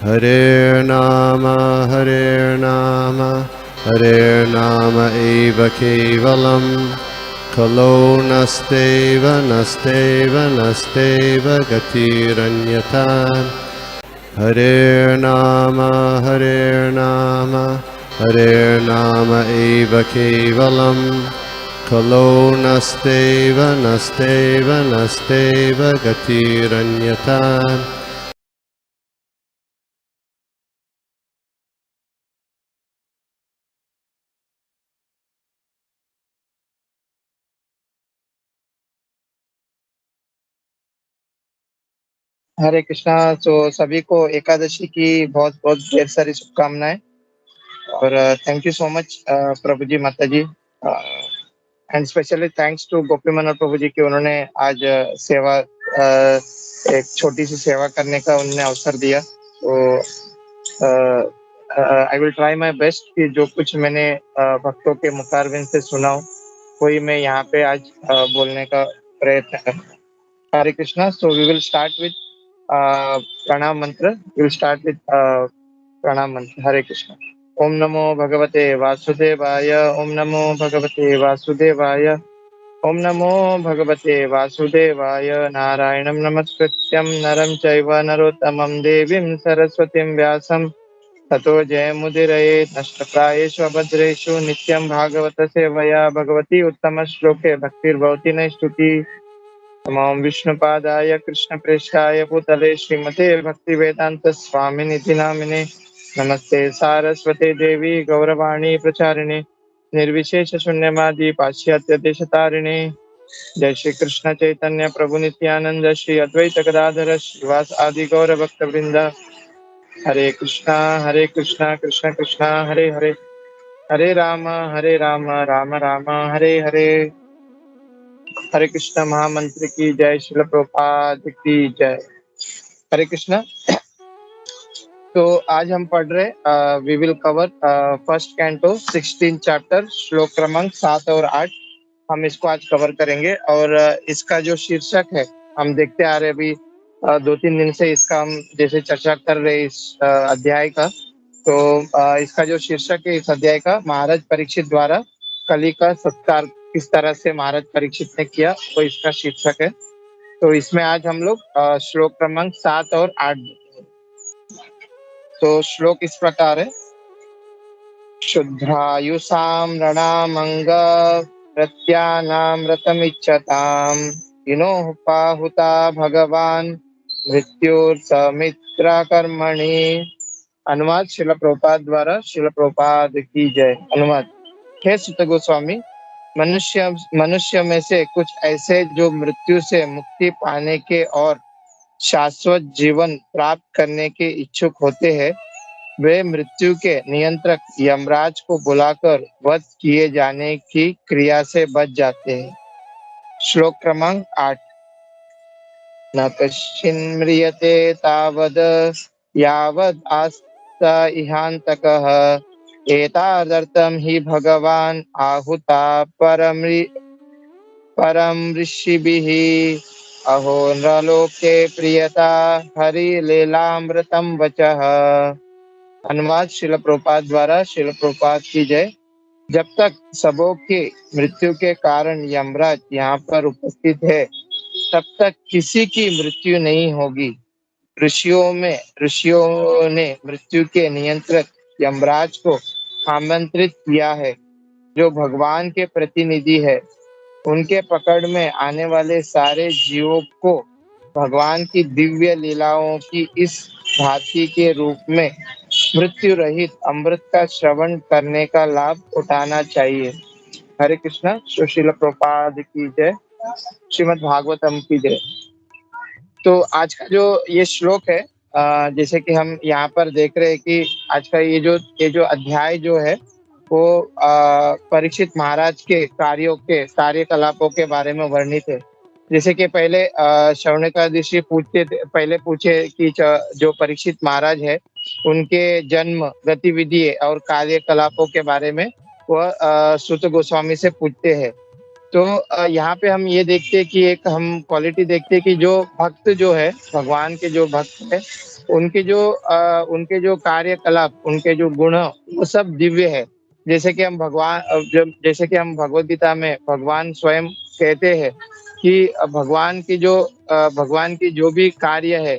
Hare Nama Hare Nama eva kevalam Kalo nasteva nasteva nasteva gatiranyatan Hare Nama eva kevalam Kalo nasteva nasteva nasteva gatiranyatan हरे कृष्णा। तो सभी को एकादशी की बहुत बहुत ढेर सारी शुभकामनाएं और थैंक यू सो मच प्रभु जी, माता जी, एंड स्पेशली थैंक्स टू गोपी मनोहर प्रभु जी कि उन्होंने आज सेवा एक छोटी सी सेवा करने का उन्होंने अवसर दिया। तो I will try my best कि जो कुछ मैंने भक्तों के मुखारबिन से सुना हो वही मैं यहाँ पे आज बोलने का प्रयत्न करूँ। Hare Krishna. So we will start with pranam mantra. We will start with pranam mantra. Hare Krishna. Om Namo Bhagavate Vasudevaya. Om Namo Bhagavate Vasudevaya. Om Namo Bhagavate Vasudevaya. Narayanam Namaskrityam Naram Chaiva Narottamam Devim Saraswatim Vyasam ततो जयमुदीरये नष्टप्रायेषु अभद्रेषु नित्यं भागवत सेवया भगवती उत्तम श्लोके भक्तिर्भवति नैष्टुति। नमो विष्णुपादाय कृष्णप्रेष्ठाय भूतले श्रीमते भक्तिवेदांत स्वामिनिति नामिने। नमस्ते सारस्वते देवी गौरवाणी प्रचारिणे निर्विशेष शून्यवादी पाश्चात्य देशतारिणे। जय श्री कृष्ण चैतन्य प्रभु नित्यानंद श्री अद्वैत गदाधर श्रीवास आदि गौर भक्त वृंद। हरे कृष्णा कृष्ण कृष्ण हरे हरे, हरे राम राम राम हरे हरे। हरे कृष्ण महामंत्र की जय, श्रील प्रभुपाद की जय। हरे कृष्ण। तो आज हम पढ़ रहे we will cover first canto 16 chapter श्लोक क्रमांक 7 और 8। हम इसको आज कवर करेंगे और इसका जो शीर्षक है हम देखते आ रहे अभी 2-3 दिन से इसका हम जैसे चर्चा कर रहे इस अध्याय का। तो इसका जो शीर्षक है इस अध्याय का, महाराज परीक्षित द्वारा कली का सत्कार किस तरह से महाराज परीक्षित ने किया, वो इसका शीर्षक है। तो इसमें आज हम लोग श्लोक क्रमांक 7 और 8। तो श्लोक इस प्रकार है। शुद्धायुषां रणमंग प्रत्यानामृतमिच्छताम पाहुता भगवान मृत्युर्समित्रा कर्मणि। अनुवाद शिल प्रभुपाद द्वारा। शिल प्रभुपाद की जय। अनुवाद। हे सुत गोस्वामी, मनुष्य मनुष्य में से कुछ ऐसे जो मृत्यु से मुक्ति पाने के और शाश्वत जीवन प्राप्त करने के इच्छुक होते हैं, वे मृत्यु के नियंत्रक यमराज को बुलाकर वध किए जाने की क्रिया से बच जाते हैं। श्लोक क्रमांक 8। न कश्चिन्म्रियते तावद् यावद् आस्त इहान्तकः एतादर्थं हि भगवान् आहुता परम ऋषिभिः। अहो नृलोके प्रियता हरिलीलामृतं वचः। अनुवाद शिल प्रभुपाद द्वारा। शिल प्रभुपाद की जय। जब तक सबों की मृत्यु के कारण यमराज यहाँ पर उपस्थित है, तब तक किसी की मृत्यु नहीं होगी। ऋषियों ने मृत्यु के नियंत्रक यमराज को आमंत्रित किया है, जो भगवान के प्रतिनिधि है। उनके पकड़ में आने वाले सारे जीवों को भगवान की दिव्य लीलाओं की इस भांति के रूप में मृत्यु रहित अमृत का श्रवण करने का लाभ उठाना चाहिए। हरे कृष्णा। सुशील प्रपाद की जय। श्रीमद् भागवतम की जय। तो आज का जो ये श्लोक है, जैसे कि हम यहाँ पर देख रहे हैं कि आज का ये जो अध्याय जो है वो परीक्षित महाराज के कार्यों के कार्यकलापों के बारे में वर्णित है। जैसे कि पहले शौनकादिशी पहले पूछे कि जो परीक्षित महाराज है उनके जन्म गतिविधि और कार्यकलापों के बारे में वह सुत गोस्वामी से पूछते हैं। तो यहाँ पे हम ये देखते हैं कि एक हम क्वालिटी देखते हैं कि जो भक्त जो है, भगवान के जो भक्त है, उनके जो कार्यकलाप, उनके जो गुण, वो सब दिव्य है। जैसे कि हम जब जैसे कि हम भगवद गीता में भगवान स्वयं कहते हैं कि भगवान की जो भी कार्य है,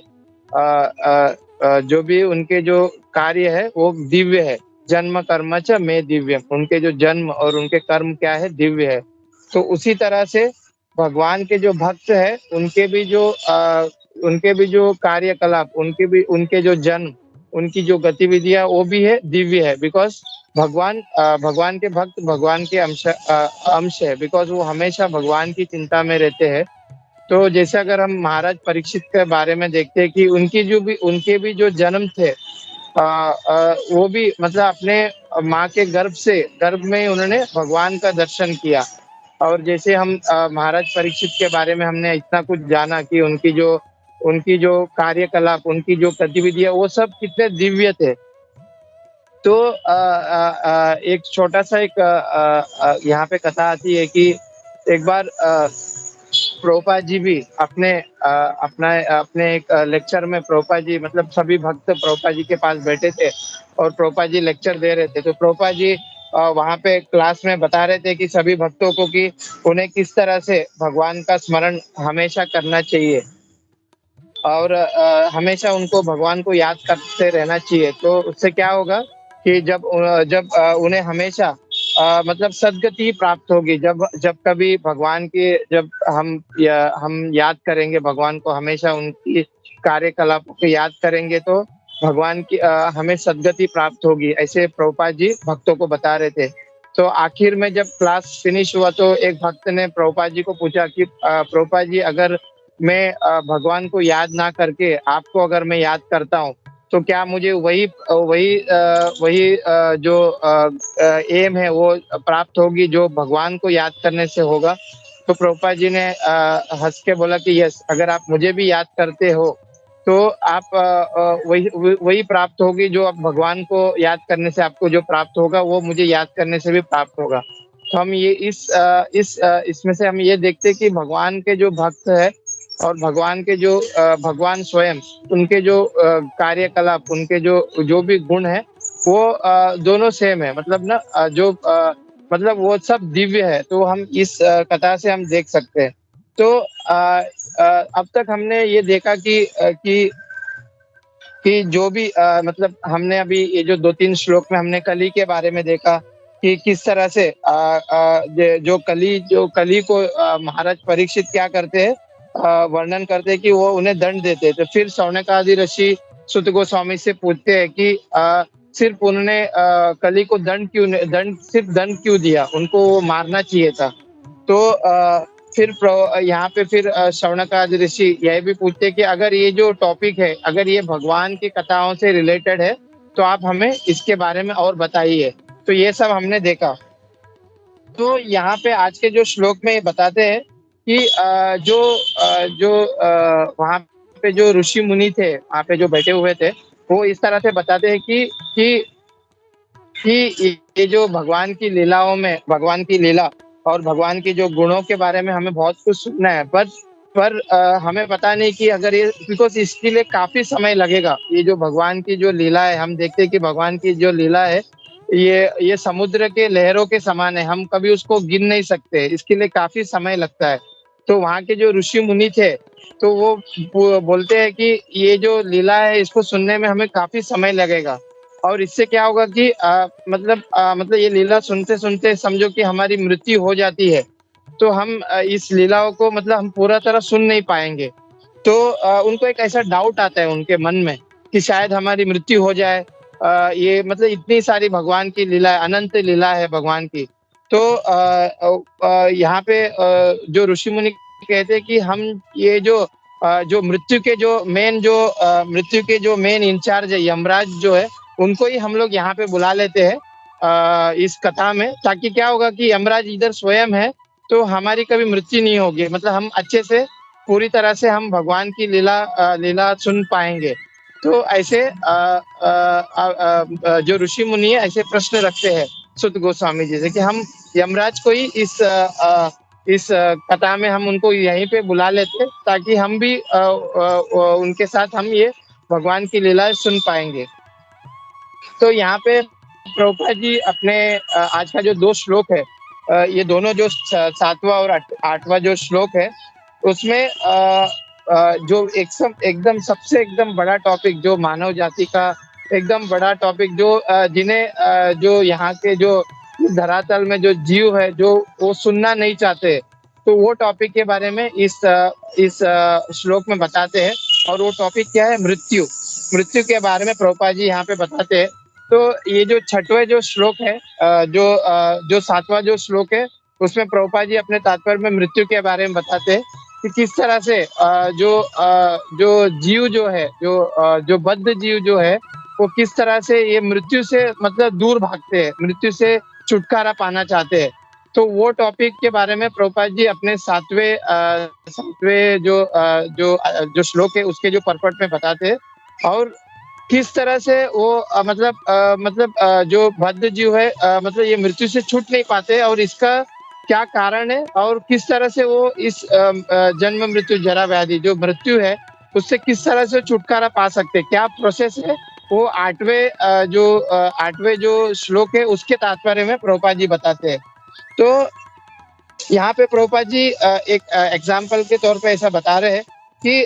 जो भी उनके जो कार्य है वो दिव्य है। जन्म कर्म च में दिव्य, उनके जो जन्म और उनके कर्म क्या है, दिव्य है। तो उसी तरह से भगवान के जो भक्त है, उनके भी जो कार्यकलाप, उनके जो जन्म, उनकी जो गतिविधियां, वो भी है दिव्य है। बिकॉज भगवान के भक्त भगवान के अंश है, बिकॉज वो हमेशा भगवान की चिंता में रहते हैं। तो जैसे अगर हम महाराज परीक्षित के बारे में देखते हैं कि उनके भी जो जन्म थे, वो भी मतलब अपने माँ के गर्भ में ही उन्होंने भगवान का दर्शन किया। और जैसे हम महाराज परीक्षित के बारे में हमने इतना कुछ जाना कि उनकी जो कार्यकलाप, उनकी जो गतिविधियां, वो सब कितने दिव्य थे। तो एक छोटा सा एक यहाँ पे कथा आती है कि एक बार प्रभुपाद जी भी अपने एक लेक्चर में, प्रभुपाद जी मतलब सभी भक्त प्रभुपाद जी के पास बैठे थे और प्रभुपाद जी लेक्चर दे रहे थे। तो प्रभुपाद जी वहाँ पे क्लास में बता रहे थे कि सभी भक्तों को कि उन्हें किस तरह से भगवान का स्मरण हमेशा करना चाहिए और हमेशा उनको भगवान को याद करते रहना चाहिए। तो उससे क्या होगा कि जब उन्हें हमेशा मतलब सद्गति प्राप्त होगी। जब जब कभी भगवान की जब हम याद करेंगे भगवान को, हमेशा उनकी कार्यकलापों को याद करेंगे, तो भगवान की हमें सद्गति प्राप्त होगी, ऐसे प्रभुपाद जी भक्तों को बता रहे थे। तो आखिर में जब क्लास फिनिश हुआ तो एक भक्त ने प्रभुपाद जी को पूछा कि प्रभुपाद जी, अगर मैं भगवान को याद ना करके आपको अगर मैं याद करता हूँ, तो क्या मुझे वही जो एम है वो प्राप्त होगी जो भगवान को याद करने से होगा? तो प्रभुपाद जी ने हंस के बोला कि यस, अगर आप मुझे भी याद करते हो तो आप वही वही प्राप्त होगी जो आप भगवान को याद करने से आपको जो प्राप्त होगा, वो मुझे याद करने से भी प्राप्त होगा। तो हम ये इसमें से हम ये देखते हैं कि भगवान के जो भक्त है और भगवान स्वयं, उनके जो कार्यकलाप, उनके जो जो भी गुण है, वो दोनों सेम है। मतलब ना मतलब वो सब दिव्य है। तो हम इस कथा से हम देख सकते हैं। तो अब तक हमने ये देखा कि जो भी मतलब हमने अभी ये जो 2-3 श्लोक में हमने कली के बारे में देखा कि किस तरह से जो कली को महाराज परीक्षित क्या करते हैं, वर्णन करते हैं कि वो उन्हें दंड देते हैं। तो फिर शौनकादि ऋषि सुत गोस्वामी से पूछते हैं कि सिर्फ उन्होंने कली को दंड क्यों दिया, उनको वो मारना चाहिए था। तो यहाँ पे फिर शौनकादि ऋषि यह भी पूछते कि अगर ये जो टॉपिक है, अगर ये भगवान की कथाओं से रिलेटेड है, तो आप हमें इसके बारे में और बताइए। तो ये सब हमने देखा। तो यहाँ पे आज के जो श्लोक में ये बताते हैं कि वहाँ पे जो ऋषि मुनि थे, वहाँ पे जो बैठे हुए थे, वो इस तरह से बताते हैं कि ये जो भगवान की लीलाओं में, भगवान की लीला और भगवान के जो गुणों के बारे में हमें बहुत कुछ सुनना है, पर हमें पता नहीं कि अगर ये, बिकॉज इसके लिए काफी समय लगेगा। ये जो भगवान की जो लीला है, हम देखते हैं कि भगवान की जो लीला है, ये समुद्र के लहरों के समान है, हम कभी उसको गिन नहीं सकते, इसके लिए काफी समय लगता है। तो वहाँ के जो ऋषि मुनि थे, तो वो बोलते हैं कि ये जो लीला है, इसको सुनने में हमें काफी समय लगेगा। और इससे क्या होगा कि मतलब ये लीला सुनते सुनते समझो कि हमारी मृत्यु हो जाती है, तो हम इस लीलाओं को मतलब हम पूरा तरह सुन नहीं पाएंगे। तो उनको एक ऐसा डाउट आता है उनके मन में कि शायद हमारी मृत्यु हो जाए। ये मतलब इतनी सारी भगवान की लीला है, अनंत लीला है भगवान की। तो यहाँ पे जो ऋषि मुनि कहते हैं कि हम ये जो मृत्यु के जो मेन इंचार्ज है, यमराज जो है, उनको ही हम लोग यहाँ पे बुला लेते हैं इस कथा में, ताकि क्या होगा कि यमराज इधर स्वयं है, तो हमारी कभी मृत्यु नहीं होगी। मतलब हम अच्छे से पूरी तरह से हम भगवान की लीला सुन पाएंगे। तो ऐसे जो ऋषि मुनि है, ऐसे प्रश्न रखते हैं सुत गोस्वामी जी से कि हम यमराज को ही इस कथा में हम उनको यहीं पे बुला लेते ताकि हम भी उनके साथ हम ये भगवान की लीलाएं सुन पाएंगे। तो यहाँ पे प्रभुपाद जी अपने आज का जो 2 श्लोक है, ये दोनों जो 7वां और 8वां जो श्लोक है, उसमें जो एकदम सबसे एकदम बड़ा टॉपिक जो मानव जाति का एकदम बड़ा टॉपिक जो जिन्हें जो यहाँ के जो इस धरातल में जो जीव है जो वो सुनना नहीं चाहते, तो वो टॉपिक के बारे में इस श्लोक में बताते हैं। और वो टॉपिक क्या है? मृत्यु। मृत्यु के बारे में प्रभुपाद जी यहाँ पे बताते हैं। तो ये जो 6वां जो श्लोक है, जो 7वां जो श्लोक है, उसमें प्रभुपाद जी अपने तात्पर्य में मृत्यु के बारे में बताते हैं कि किस तरह से जो जीव जो है, जो बद्ध जीव जो है, वो किस तरह से ये मृत्यु से मतलब दूर भागते हैं, मृत्यु से छुटकारा पाना चाहते हैं। तो वो टॉपिक के बारे में प्रभुपाद जी अपने 7वें जो श्लोक है उसके जो परपट में बताते हैं। और किस तरह से वो जो बद्ध जीव है, मतलब ये मृत्यु से छूट नहीं पाते और इसका क्या कारण है और किस तरह से वो इस जन्म मृत्यु जरा व्याधि जो मृत्यु है उससे किस तरह से छुटकारा पा सकते हैं, क्या प्रोसेस है, वो 8वें जो श्लोक है उसके तात्पर्य में प्रभुपाद जी बताते हैं। तो यहाँ पे प्रभुपाद जी एक एग्जाम्पल के तौर पे ऐसा बता रहे हैं कि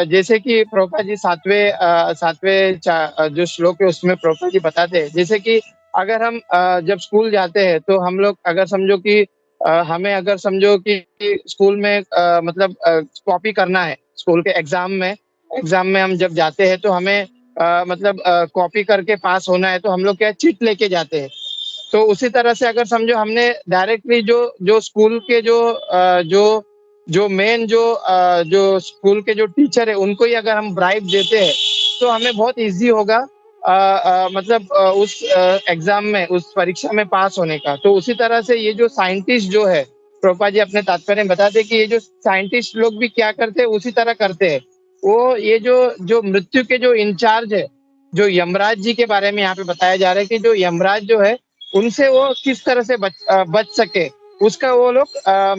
जैसे कि प्रभुपाद जी 7वें जो श्लोक है उसमें प्रभुपाद जी बताते हैं, जैसे कि अगर हम जब स्कूल जाते हैं तो हम लोग अगर समझो कि हमें अगर समझो कि स्कूल में मतलब कॉपी करना है, स्कूल के एग्जाम में हम जब जाते हैं तो हमें मतलब कॉपी करके पास होना है, तो हम लोग क्या चिट लेके जाते हैं। तो उसी तरह से अगर समझो हमने डायरेक्टली जो स्कूल के जो मेन जो स्कूल के जो टीचर है उनको ही अगर हम ब्राइब देते हैं तो हमें बहुत इजी होगा मतलब उस एग्जाम में, उस परीक्षा में पास होने का। तो उसी तरह से ये जो साइंटिस्ट जो है, प्रोपा जी अपने तात्पर्य में बताते हैं कि ये जो साइंटिस्ट लोग भी क्या करते हैं उसी तरह करते हैं। वो ये जो मृत्यु के जो इंचार्ज है, जो यमराज जी के बारे में यहाँ पे बताया जा रहा है कि जो यमराज जो है उनसे वो किस तरह से बच सके, उसका वो लोग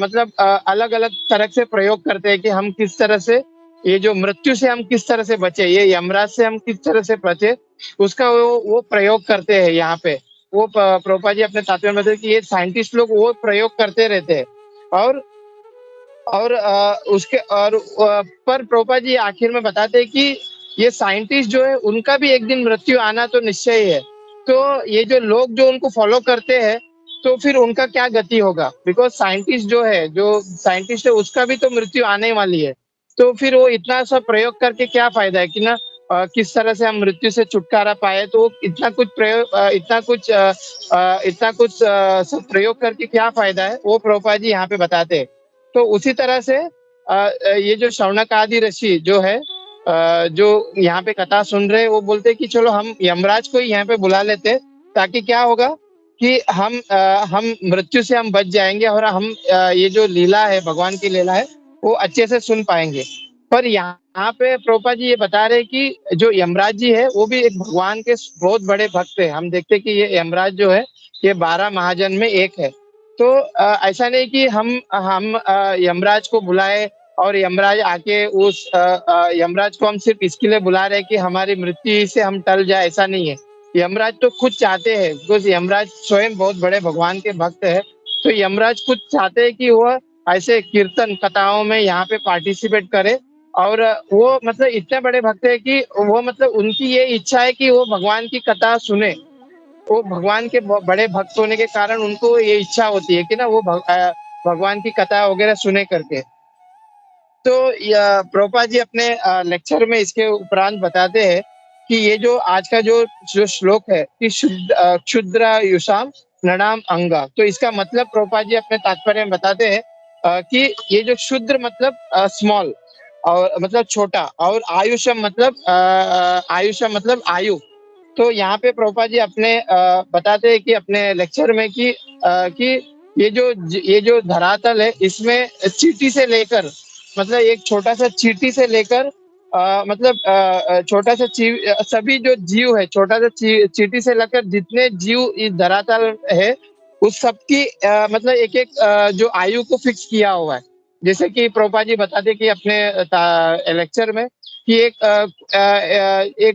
मतलब अलग अलग तरह से प्रयोग करते हैं कि हम किस तरह से ये जो मृत्यु से हम किस तरह से बचे, ये यमराज से हम किस तरह से बचे, उसका वो प्रयोग करते हैं यहाँ पे। वो प्रभुपाद जी अपने तात्पर्य में बताते हैं कि ये साइंटिस्ट लोग वो प्रयोग करते रहते हैं। और उसके पर प्रभुपाद जी आखिर में बताते हैं कि ये साइंटिस्ट जो है उनका भी एक दिन मृत्यु आना तो निश्चय ही है। तो ये जो लोग जो उनको फॉलो करते हैं तो फिर उनका क्या गति होगा, बिकॉज साइंटिस्ट जो है, जो साइंटिस्ट है उसका भी तो मृत्यु आने वाली है। तो फिर वो इतना सब प्रयोग करके क्या फायदा है कि ना किस तरह से हम मृत्यु से छुटकारा पाए, तो इतना कुछ प्रयोग सब प्रयोग करके क्या फायदा है, वो प्रभुपाद जी यहाँ पे बताते हैं। तो उसी तरह से ये जो शौनक आदि ऋषि जो है, जो यहाँ पे कथा सुन रहे हैं, वो बोलते हैं कि चलो हम यमराज को ही यहाँ पे बुला लेते हैं ताकि क्या होगा कि हम मृत्यु से हम बच जाएंगे और हम ये जो लीला है, भगवान की लीला है, वो अच्छे से सुन पाएंगे। पर यहाँ पे प्रभुपाद जी ये बता रहे हैं कि जो यमराज जी है वो भी एक भगवान के बहुत बड़े भक्त है। हम देखते हैं कि ये यमराज जो है ये 12 महाजन में एक है। तो ऐसा नहीं कि हम यमराज को बुलाए और यमराज आके उस यमराज को हम सिर्फ इसके लिए बुला रहे हैं कि हमारी मृत्यु से हम टल जाए, ऐसा नहीं है। यमराज तो खुद चाहते हैं, बिकॉज यमराज स्वयं बहुत बड़े भगवान के भक्त है। तो यमराज खुद चाहते हैं कि वह ऐसे कीर्तन कथाओं में यहाँ पे पार्टिसिपेट करे। और वो मतलब इतने बड़े भक्त है कि वो मतलब उनकी ये इच्छा है कि वो भगवान की कथा सुने। वो भगवान के बड़े भक्त होने के कारण उनको ये इच्छा होती है कि ना वो भगवान की कथा वगैरह सुने करके। तो प्रभुपाद जी अपने लेक्चर में इसके उपरांत बताते हैं कि ये जो आज का जो श्लोक है कि क्षुद्र युषाम नणाम अंगा, तो इसका मतलब प्रभुपाद जी अपने तात्पर्य में बताते हैं कि ये जो क्षुद्र मतलब स्मॉल और मतलब छोटा, और आयुषम मतलब आयु। तो यहाँ पे प्रभुपाद जी अपने बताते हैं कि अपने लेक्चर में कि ये जो धरातल है इसमें चींटी से लेकर, मतलब एक छोटा सा चींटी से लेकर मतलब छोटा सा सभी जो जीव है, छोटा सा चींटी से लेकर जितने जीव इस धरातल है, उस सब की मतलब एक-एक जो आयु को फिक्स किया हुआ है। जैसे कि प्रभुपाद जी बताते कि अपने लेक्चर में कि एक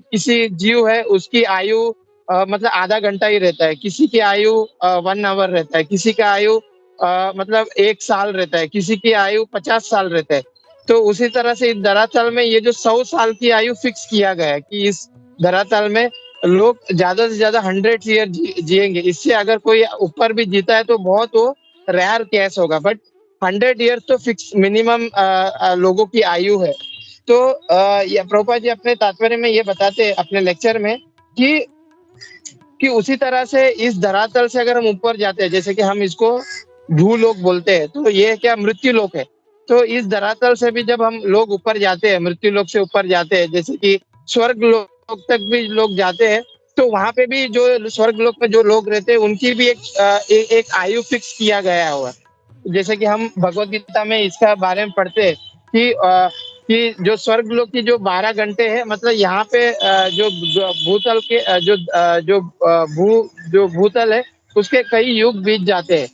किसी जीव है उसकी आयु मतलब आधा घंटा ही रहता है, किसी की आयु 1 ऑवर रहता है, किसी का आयु मतलब 1 साल रहता है, किसी की आयु 50 साल रहता है। तो उसी तरह से इस धरातल में ये जो 100 साल की आयु फिक्स किया गया है कि इस धरातल में लोग ज़्यादा से ज़्यादा 100 ईयर जिएँगे। इससे अगर कोई ऊपर भी जीता है तो बहुत वो रेयर केस होगा, बट 100 ईयर्स तो फिक्स मिनिमम लोगों की आयु है। तो ये प्रभुपाद जी अपने तात्पर्य में ये बताते हैं अपने लेक्चर में कि उसी तरह से इस धरातल से अगर हम ऊपर जाते हैं, जैसे कि हम इसको भूलोक बोलते हैं, तो ये क्या मृत्यु लोक है। तो इस धरातल से भी जब हम लोग ऊपर जाते हैं, मृत्यु लोक से ऊपर जाते हैं, जैसे कि स्वर्ग लोक तक भी लोग जाते हैं, तो वहाँ पे भी जो स्वर्ग लोक में जो लोग रहते हैं, उनकी भी एक आयु फिक्स किया गया हुआ है। जैसे कि हम भगवत गीता में इसका बारे में पढ़ते हैं कि जो स्वर्ग लोक की जो 12 घंटे हैं, मतलब यहाँ पे जो भूतल के जो भूतल है उसके कई युग बीत जाते हैं।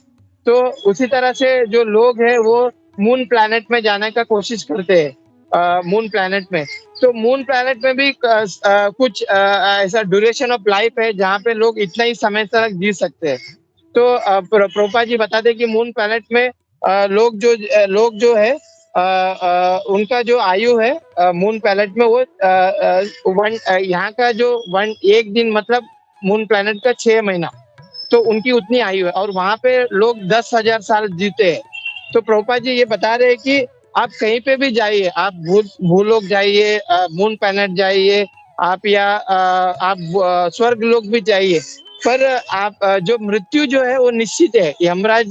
तो उसी तरह से जो लोग हैं वो मून प्लैनेट में जाने का कोशिश करते हैं, मून प्लैनेट में। तो मून प्लैनेट में भी कुछ ऐसा ड्यूरेशन ऑफ लाइफ है जहाँ पे लोग इतना ही समय तक जी सकते हैं। तो प्रभुपाद जी बताते हैं कि मून प्लैनेट में लोग जो है उनका जो आयु है मून प्लैनेट में वो यहाँ का जो वन एक दिन मतलब मून प्लैनेट का 6 महीना, तो उनकी उतनी आयु है और वहाँ पे लोग 10,000 साल जीते हैं। तो प्रभुपाद जी ये बता रहे हैं कि आप कहीं पे भी जाइए, आप भूलोक जाइए, मून प्लैनेट जाइए, आप या आप स्वर्ग लोक भी जाइए, पर आप जो मृत्यु जो है वो निश्चित है। यमराज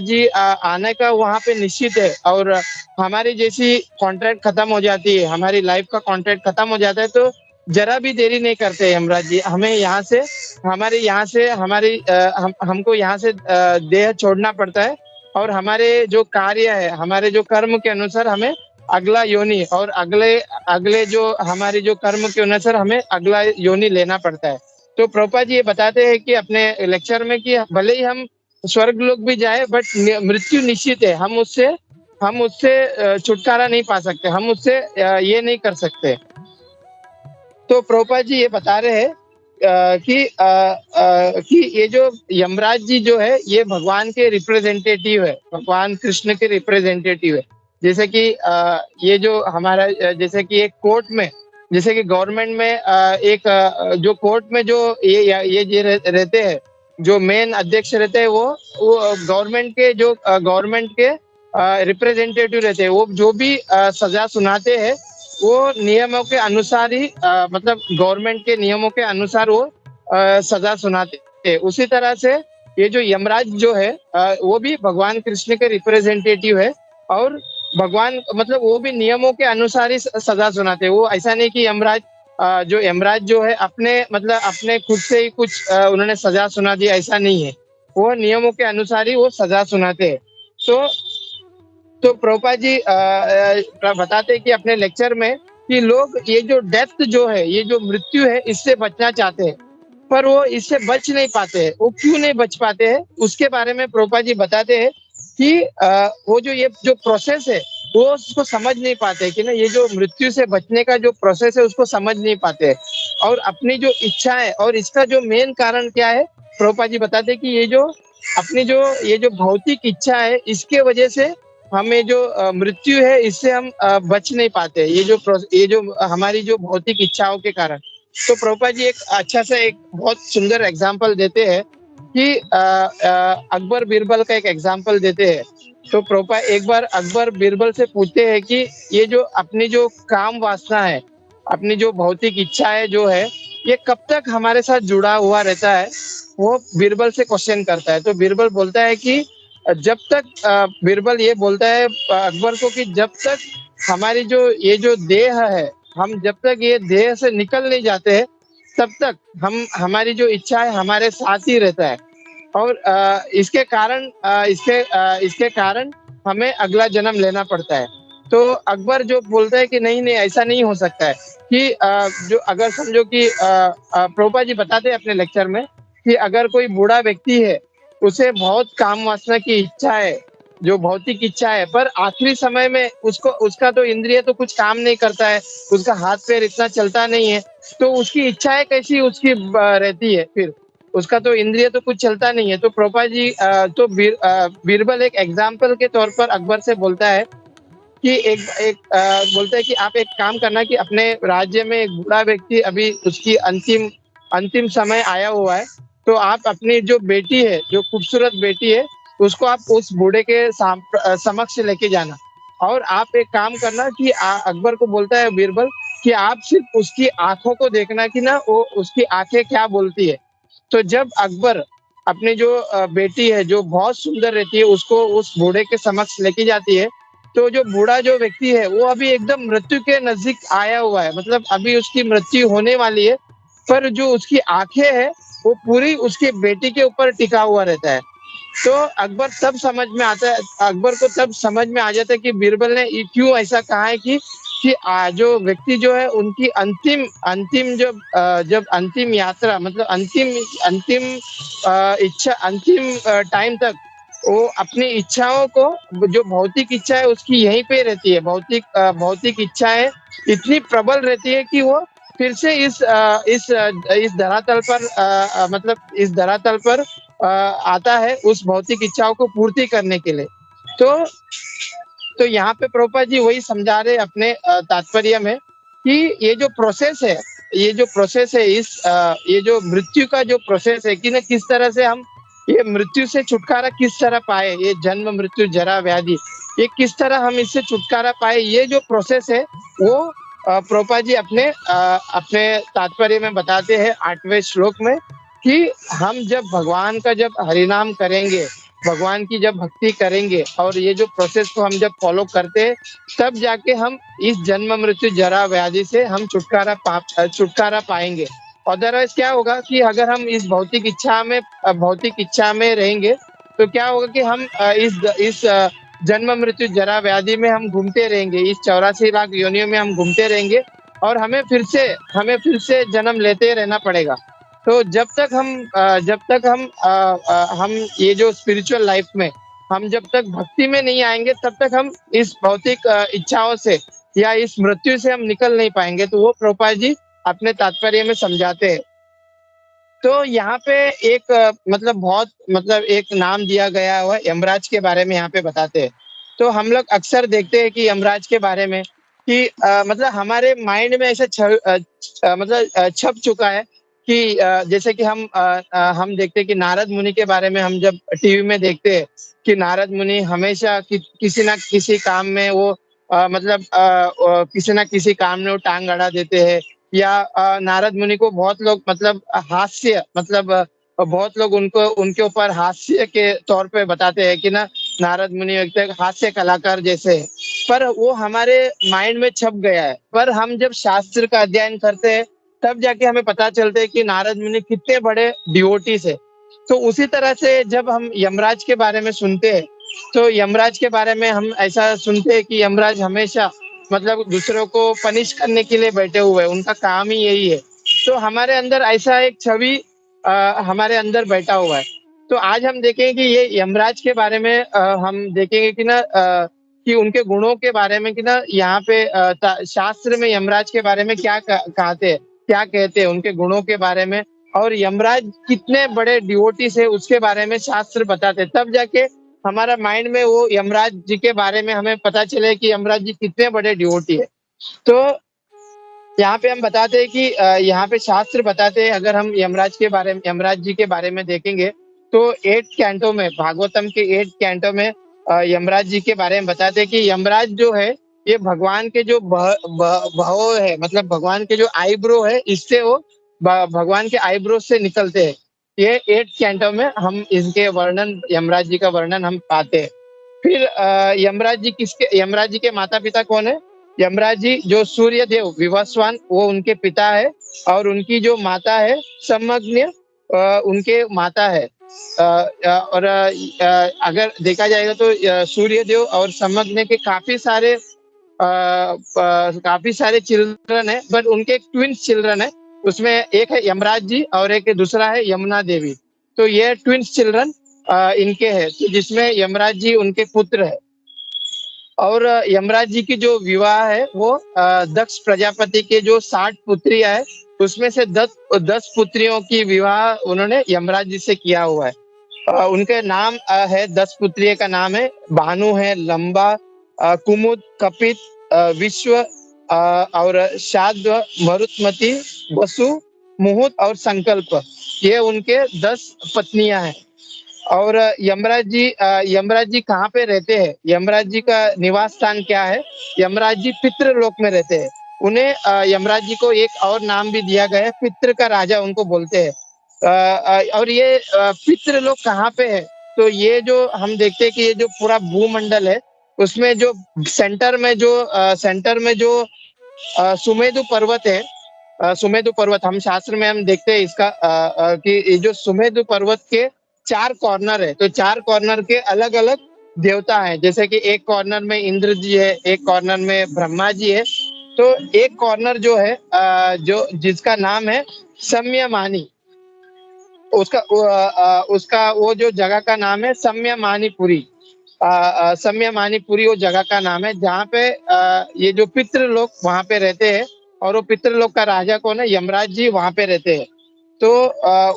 जी आने का वहाँ पे निश्चित है और हमारी जैसी कॉन्ट्रैक्ट खत्म हो जाती है, हमारी लाइफ का कॉन्ट्रैक्ट खत्म हो जाता है, तो जरा भी देरी नहीं करते यमराज जी। हमें यहाँ से हमको यहाँ से देह छोड़ना पड़ता है और हमारे जो कार्य है, हमारे जो कर्म के अनुसार हमें अगला योनि और अगले अगले जो हमारे जो कर्म के अनुसार हमें अगला योनि लेना पड़ता है। तो प्रभुपाद जी ये बताते हैं कि अपने लेक्चर में कि भले ही हम स्वर्ग लोक भी जाए, बट मृत्यु निश्चित है। हम उससे छुटकारा नहीं पा सकते, हम उससे ये नहीं कर सकते। तो प्रभुपाद जी ये बता रहे हैं कि ये जो यमराज जी जो है ये भगवान के रिप्रेजेंटेटिव है, भगवान कृष्ण के रिप्रेजेंटेटिव है। जैसे कि ये जो हमारा जैसे कि एक कोर्ट में, जैसे कि गवर्नमेंट में एक जो कोर्ट में जो ये रहते हैं, जो मेन अध्यक्ष रहते हैं वो गवर्नमेंट के रिप्रेजेंटेटिव रहते हैं। वो जो भी सजा सुनाते हैं वो नियमों के अनुसार ही मतलब गवर्नमेंट के नियमों के अनुसार वो सजा सुनाते हैं। उसी तरह से ये जो यमराज जो है वो भी भगवान कृष्ण के रिप्रेजेंटेटिव है और भगवान मतलब वो भी नियमों के अनुसार ही सजा सुनाते हैं। वो ऐसा नहीं कि यमराज जो है अपने मतलब अपने खुद से ही कुछ उन्होंने सजा सुना दी, ऐसा नहीं है। वो नियमों के अनुसार ही वो सजा सुनाते हैं। तो प्रभुपाद जी बताते हैं कि अपने लेक्चर में कि लोग ये जो डेथ जो है, ये जो मृत्यु है, इससे बचना चाहते हैं, पर वो इससे बच नहीं पाते हैं। वो क्यों नहीं बच पाते हैं, उसके बारे में प्रभुपाद जी बताते हैं कि वो जो ये जो प्रोसेस है वो उसको समझ नहीं पाते कि ना, ये जो मृत्यु से बचने का जो प्रोसेस है उसको समझ नहीं पाते हैं। और अपनी जो इच्छा है और इसका जो मेन कारण क्या है, प्रभुपाद जी बताते हैं कि ये जो भौतिक इच्छा है, इसके वजह से हमें जो मृत्यु है इससे हम बच नहीं पाते, ये जो हमारी जो भौतिक इच्छाओं के कारण। तो प्रभुपाद जी एक अच्छा सा एक बहुत सुंदर एग्जाम्पल देते हैं कि अकबर बीरबल का एक एग्जाम्पल देते हैं। तो प्रभुपाद एक बार अकबर बीरबल से पूछते हैं कि ये जो अपनी जो काम वासना है, अपनी जो भौतिक इच्छाएं जो है, ये कब तक हमारे साथ जुड़ा हुआ रहता है। वो बीरबल से क्वेश्चन करता है। तो बीरबल बोलता है कि जब तक बीरबल ये बोलता है अकबर को कि जब तक हमारी जो ये जो देह है, हम जब तक ये देह से निकल नहीं जाते हैं, तब तक हमारी जो इच्छा है हमारे साथ ही रहता है। और इसके कारण हमें अगला जन्म लेना पड़ता है। तो अकबर जो बोलता है कि नहीं नहीं, ऐसा नहीं हो सकता है कि जो अगर समझो कि प्रभुपाद जी बताते हैं अपने लेक्चर में कि अगर कोई बूढ़ा व्यक्ति है, उसे बहुत काम वासना की इच्छा है, जो भौतिक इच्छा है, पर आखिरी समय में उसको उसका तो इंद्रिय तो कुछ काम नहीं करता है, उसका हाथ-पैर इतना चलता नहीं है, तो उसकी इच्छाएँ कैसी उसकी रहती है फिर? उसका तो इंद्रिय तो कुछ चलता नहीं है। तो प्रभुपाद जी तो बीरबल एक एग्ज़ाम्पल के तौर पर अकबर से बोलता है कि एक एक बोलता है कि आप एक काम करना कि अपने राज्य में एक बूढ़ा व्यक्ति अभी उसकी अंतिम अंतिम समय आया हुआ है, तो आप अपनी जो बेटी है, जो खूबसूरत बेटी है, उसको आप उस बूढ़े के समक्ष लेके जाना और आप एक काम करना कि अकबर को बोलता है बीरबल कि आप सिर्फ़ उसकी आँखों को देखना कि ना वो उसकी आँखें क्या बोलती है। तो जब अकबर अपनी जो बेटी है, जो बहुत सुंदर रहती है, उसको उस बूढ़े के समक्ष लेके जाती है, तो जो बूढ़ा जो व्यक्ति है, वो अभी एकदम मृत्यु के नज़दीक आया हुआ है, मतलब अभी उसकी मृत्यु होने वाली है, पर जो उसकी आँखें हैं, वो पूरी उसकी बेटी के ऊपर टिका हुआ रहता है। तो अकबर को तब समझ में आ जाता है कि बीरबल ने क्यों ऐसा कहा है कि जो व्यक्ति जो है उनकी अंतिम अंतिम जब अंतिम यात्रा मतलब अंतिम अंतिम इच्छा अंतिम टाइम तक वो अपनी इच्छाओं को जो भौतिक इच्छा है उसकी यहीं पे रहती है। भौतिक इच्छाएँ इतनी प्रबल रहती है कि वो फिर से इस धरातल पर मतलब इस धरातल पर आता है उस भौतिक इच्छाओं को पूर्ति करने के लिए। तो तो यहाँ पे प्रभुपाद जी वही समझा रहे अपने तात्पर्य में कि ये जो प्रोसेस है ये जो मृत्यु का जो प्रोसेस है कि ना किस तरह से हम ये मृत्यु से छुटकारा किस तरह पाए, ये जन्म मृत्यु जरा व्याधि, ये किस तरह हम इससे छुटकारा पाए, ये जो प्रोसेस है वो प्रभुपाद जी अपने तात्पर्य में बताते हैं 8वें श्लोक में कि हम जब हरिनाम करेंगे, भगवान की जब भक्ति करेंगे और ये जो प्रोसेस को हम जब फॉलो करते हैं, तब जाके हम इस जन्म मृत्यु जरा व्याधि से हम छुटकारा पाएँगे। अदरवाइज़ क्या होगा कि अगर हम इस भौतिक इच्छा में रहेंगे, तो क्या होगा कि हम इस जन्म मृत्यु जरा व्याधि में हम घूमते रहेंगे, इस 84 लाख योनियों में हम घूमते रहेंगे और हमें फिर से जन्म लेते रहना पड़ेगा। तो हम ये जो स्पिरिचुअल लाइफ में हम जब तक भक्ति में नहीं आएँगे तब तक हम इस भौतिक इच्छाओं से या इस मृत्यु से हम निकल नहीं पाएँगे। तो वो प्रभुपाद जी अपने तात्पर्य में समझाते हैं। तो यहाँ पे मतलब बहुत मतलब एक नाम दिया गया हुआ है यमराज के बारे में यहाँ पे बताते हैं। तो हम लोग अक्सर देखते हैं कि यमराज के बारे में कि मतलब हमारे माइंड में ऐसा छप चुका है कि जैसे कि हम देखते हैं कि नारद मुनि के बारे में हम जब टीवी में देखते हैं कि नारद मुनि हमेशा किसी ना किसी काम में वो किसी ना किसी काम में वो टांग अड़ा देते हैं या नारद मुनि को बहुत लोग बहुत लोग उनको उनके ऊपर हास्य के तौर पे बताते हैं कि ना नारद मुनि एक हास्य कलाकार जैसे हैं। पर वो हमारे माइंड में छप गया है। पर हम जब शास्त्र का अध्ययन करते हैं, तब जाके हमें पता चलता है कि नारद मुनि कितने बड़े डिवोटीज़ हैं। तो उसी तरह से जब हम यमराज के बारे में सुनते हैं, तो यमराज के बारे में हम ऐसा सुनते हैं कि यमराज हमेशा मतलब दूसरों को पनिश करने के लिए बैठे हुए हैं, उनका काम ही यही है। तो हमारे अंदर ऐसा एक छवि हमारे अंदर बैठा हुआ है। तो आज हम देखेंगे कि ये यमराज के बारे में हम देखेंगे कि ना कि उनके गुणों के बारे में कि ना यहाँ पे शास्त्र में यमराज के बारे में क्या कहते हैं उनके गुणों के बारे में और यमराज कितने बड़े डिवोटीज़ है उसके बारे में शास्त्र बताते हैं। तब जाके हमारा माइंड में वो यमराज जी के बारे में हमें पता चले कि यमराज जी कितने बड़े डिवोटी है। तो यहाँ पे हम बताते हैं कि यहाँ पे शास्त्र बताते हैं अगर हम यमराज जी के बारे में देखेंगे तो 8 कैंटो में भागवतम के 8 कैंटो में यमराज जी के बारे में बताते हैं कि यमराज जो है ये भगवान के जो भव है मतलब भगवान के जो आईब्रो है इससे वो भगवान के आईब्रो से निकलते हैं। ये 8 कैंटो में हम इसके वर्णन यमराज जी का वर्णन हम पाते हैं। फिर यमराज जी के माता-पिता कौन है? यमराज जी जो सूर्य देव विवस्वान वो उनके पिता है और उनकी जो माता है सम्यग्नि उनके माता है। और अगर देखा जाएगा तो सूर्य देव और सम्यग्नि के काफ़ी सारे चिल्ड्रन हैं बट उनके ट्विन्स चिल्ड्रन हैं। उसमें एक है यमराज जी और एक दूसरा है यमुना देवी। तो ये ट्विंस चिल्ड्रन इनके हैं, तो जिसमें यमराज जी उनके पुत्र है। और यमराज जी की जो विवाह है वो दक्ष प्रजापति के जो 60 पुत्रियां है, उसमें से 10 पुत्रियों की विवाह उन्होंने यमराज जी से किया हुआ है। उनके नाम है, 10 पुत्रियों का नाम है, भानु है, लंबा, कुमुद, कपित, विश्व, और शाद्व, मरुत्मती, वसु, मुहूत और संकल्प। ये उनके 10 पत्नियां हैं। और यमराज जी कहाँ पे रहते हैं, यमराज जी का निवास स्थान क्या है? यमराज जी पितृलोक में रहते हैं। उन्हें यमराज जी को एक और नाम भी दिया गया है, पितृ का राजा उनको बोलते हैं। और ये पितृलोक कहाँ पे है? तो ये जो हम देखते हैं कि ये जो पूरा भूमंडल है, उसमें जो सेंटर में जो सुमेरु पर्वत है, सुमेरु पर्वत हम शास्त्र में हम देखते हैं इसका कि ये जो सुमेरु पर्वत के 4 कॉर्नर है, तो 4 कॉर्नर के अलग अलग देवता हैं। जैसे कि एक कॉर्नर में इंद्र जी है, एक कॉर्नर में ब्रह्मा जी है। तो एक कॉर्नर जो है जो जिसका नाम है सम्यमानी, उसका वो जो जगह का नाम है सम्यमानीपुरी। सम्यमानीपुरी वो जगह का नाम है जहाँ पे ये जो पितृलोक वहां पे रहते हैं। और वो पितृलोक का राजा कौन है? यमराज जी वहां पे रहते हैं। तो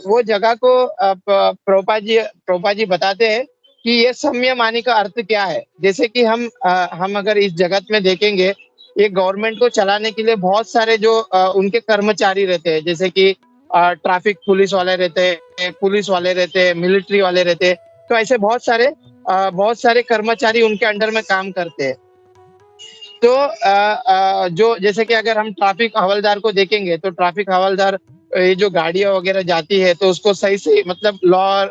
वो जगह को प्रभुपाद जी बताते हैं कि ये सम्यमानी का अर्थ क्या है। जैसे कि हम अगर इस जगत में देखेंगे, ये गवर्नमेंट को चलाने के लिए बहुत सारे जो उनके कर्मचारी रहते हैं, जैसे कि ट्रैफिक पुलिस वाले रहते हैं, पुलिस वाले रहते हैं, मिलिट्री वाले रहते हैं। तो ऐसे बहुत सारे कर्मचारी उनके अंडर में काम करते हैं। तो जो जैसे कि अगर हम ट्रैफिक हवलदार को देखेंगे, तो ट्रैफिक हवलदार ये जो गाड़ियां वगैरह जाती है तो उसको सही से मतलब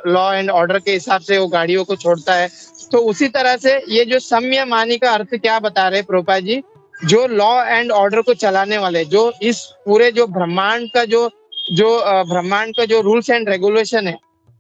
लॉ एंड ऑर्डर के हिसाब से वो गाड़ियों को छोड़ता है। तो उसी तरह से ये जो सम्यमानी का अर्थ क्या बता रहे प्रभुपाद जी? जो लॉ एंड ऑर्डर को चलाने वाले, जो इस पूरे जो ब्रह्मांड का ब्रह्मांड का जो रूल्स एंड रेगुलेशन है,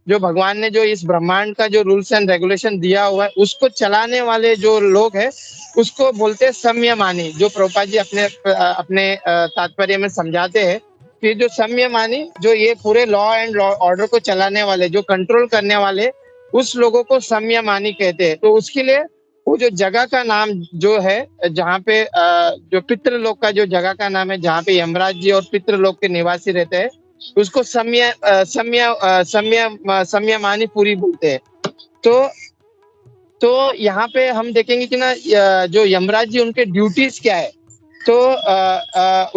जो भगवान ने जो इस ब्रह्मांड का जो रूल्स एंड रेगुलेशन दिया हुआ है, उसको चलाने वाले जो लोग हैं, उसको बोलते हैं संयमानी। जो प्रभुपाद जी अपने तात्पर्य में समझाते हैं कि जो संयमानी, जो ये पूरे लॉ एंड ऑर्डर को चलाने वाले, जो कंट्रोल करने वाले, उस लोगों को संयमानी कहते हैं। तो उसके लिए वो जो जगह का नाम जो है, जहाँ पे जो पितृलोक का जो जगह का नाम है, जहाँ पे यमराज जी और पितृलोक के निवासी रहते हैं, उसको संयमानी पुरी बोलते हैं। तो यहाँ पे हम देखेंगे कि ना जो यमराज जी उनके ड्यूटीज क्या है। तो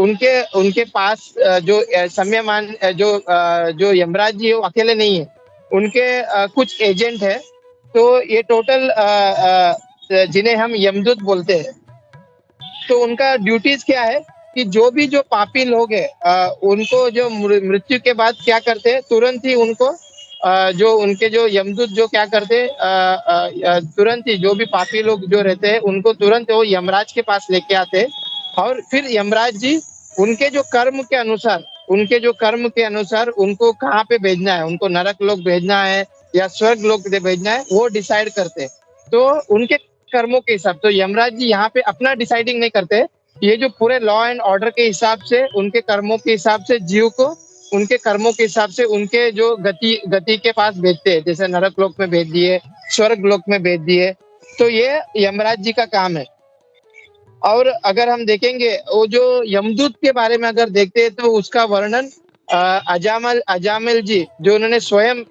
उनके उनके पास जो संयमान जो यमराज जी है वो अकेले नहीं है, उनके कुछ एजेंट है। तो ये टोटल जिन्हें हम यमदूत बोलते हैं। तो उनका ड्यूटीज क्या है कि जो पापी लोग हैं, उनको जो मृत्यु के बाद क्या करते हैं, तुरंत ही उनको जो उनके जो यमदूत जो क्या करते हैं, तुरंत ही जो भी पापी लोग जो रहते हैं उनको तुरंत वो यमराज के पास लेके आते हैं। और फिर यमराज जी उनके जो कर्म के अनुसार उनको कहाँ पे भेजना है, उनको नरक लोक भेजना है या स्वर्ग लोक भेजना है, वो डिसाइड करते हैं। तो उनके कर्मों के हिसाब, तो यमराज जी यहाँ पे अपना डिसाइडिंग नहीं करते। ये जो पूरे लॉ एंड ऑर्डर के हिसाब से, उनके कर्मों के हिसाब से जीव को उनके कर्मों के हिसाब से उनके जो गति के पास भेजते हैं। जैसे नरक लोक में भेज दिए, स्वर्ग लोक में भेज दिए। तो ये यमराज जी का काम है। और अगर हम देखेंगे वो जो यमदूत के बारे में अगर देखते हैं, तो उसका वर्णन अजामिल जी, जो उन्होंने स्वयं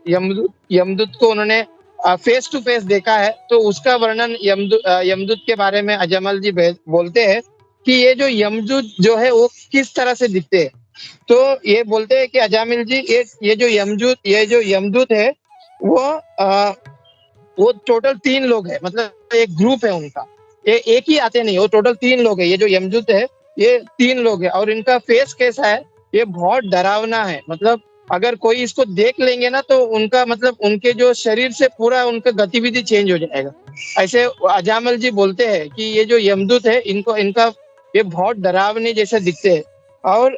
यमदूत को उन्होंने फेस टू फेस देखा है, तो उसका वर्णन यमदूत के बारे में अजामिल जी बोलते हैं कि ये जो यमदूत जो है वो किस तरह से दिखते हैं। तो ये बोलते हैं कि अजामिल जी, ये जो यमदूत है वो टोटल 3 लोग है, मतलब एक ग्रुप है उनका। ये एक ही आते नहीं, वो टोटल 3 लोग है। ये जो यमदूत है ये 3 लोग है। और इनका फेस कैसा है? ये बहुत डरावना है। मतलब अगर कोई इसको देख लेंगे ना, तो उनका मतलब उनके जो शरीर से पूरा उनका गतिविधि चेंज हो जाएगा। ऐसे अजामिल जी बोलते हैं कि ये जो यमदूत है इनका ये बहुत डरावने जैसे दिखते हैं। और